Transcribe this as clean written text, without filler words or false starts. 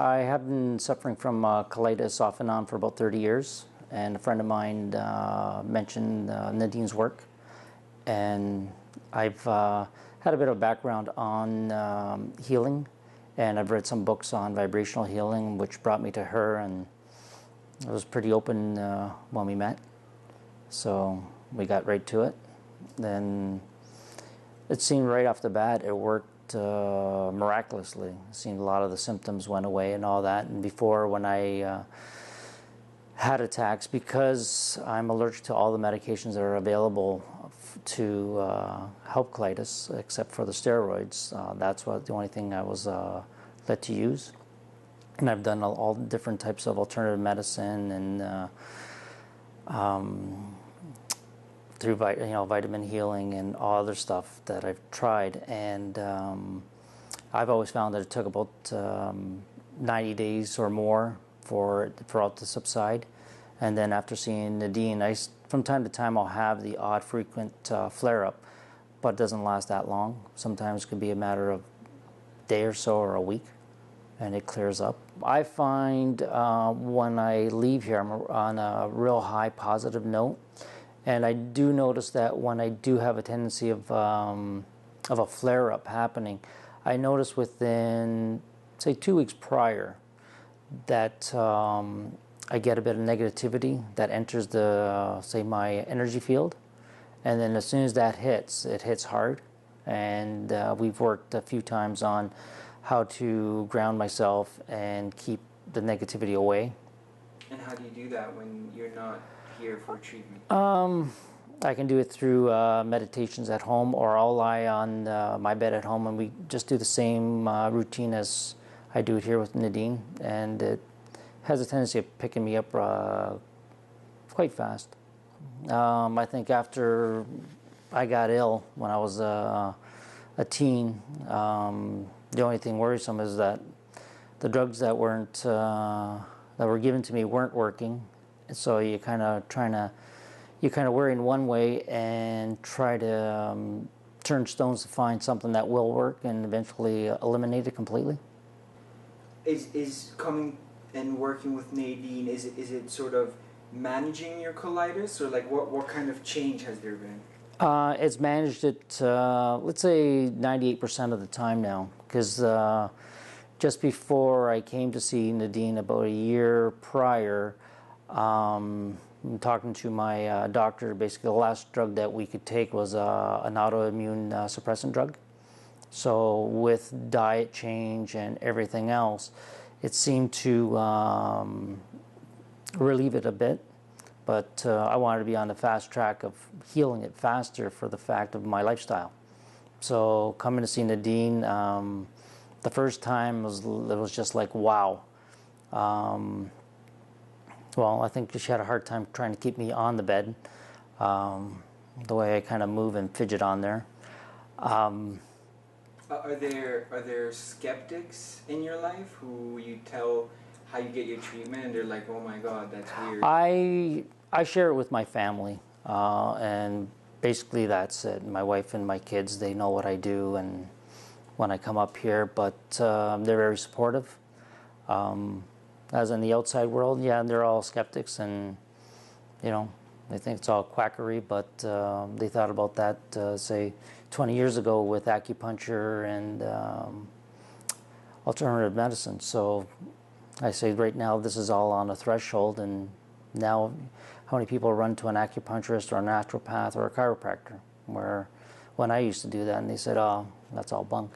I have been suffering from colitis off and on for about 30 years, and a friend of mine mentioned Nadine's work, and I've had a bit of background on healing, and I've read some books on vibrational healing, which brought me to her, and it was pretty open when we met, so we got right to it. Then it seemed right off the bat it worked miraculously. It seemed a lot of the symptoms went away and all that. And before, when I had attacks, because I'm allergic to all the medications that are available to help colitis, except for the steroids, that's the only thing I was let to use. And I've done all different types of alternative medicine and through vitamin healing and all other stuff that I've tried, and I've always found that it took about 90 days or more for it to subside. And then after seeing Nadine, from time to time I'll have the odd frequent flare-up, but it doesn't last that long. Sometimes it could be a matter of a day or so or a week, and it clears up. I find when I leave here, I'm on a real high positive note. And I do notice that when I do have a tendency of a flare-up happening, I notice within, say, 2 weeks prior that I get a bit of negativity that enters say, my energy field. And then as soon as that hits, it hits hard. And we've worked a few times on how to ground myself and keep the negativity away. And how do you do that when you're not here for treatment? I can do it through meditations at home, or I'll lie on my bed at home and we just do the same routine as I do it here with Nadine, and it has a tendency of picking me up quite fast. I think after I got ill when I was a teen, the only thing worrisome is that the drugs that were given to me weren't working. So you kind of worry in one way and try to turn stones to find something that will work and eventually eliminate it completely. Is coming and working with Nadine, is it sort of managing your colitis, or like what kind of change has there been? It's managed it, let's say 98% of the time now, because just before I came to see Nadine about a year prior, talking to my doctor, basically the last drug that we could take was an autoimmune suppressant drug. So with diet change and everything else, it seemed to relieve it a bit. But I wanted to be on the fast track of healing it faster for the fact of my lifestyle. So coming to see Nadine, the first time it was just like, wow. Well, I think she had a hard time trying to keep me on the bed, the way I kind of move and fidget on there. Are there skeptics in your life who you tell how you get your treatment and they're like, oh my God, that's weird? I share it with my family, and basically that's it. My wife and my kids, they know what I do and when I come up here, but they're very supportive. As in the outside world, yeah, they're all skeptics, and they think it's all quackery, but they thought about that, say, 20 years ago with acupuncture and alternative medicine. So I say right now this is all on a threshold, and now how many people run to an acupuncturist or a naturopath or a chiropractor, where when I used to do that and they said, oh, that's all bunk.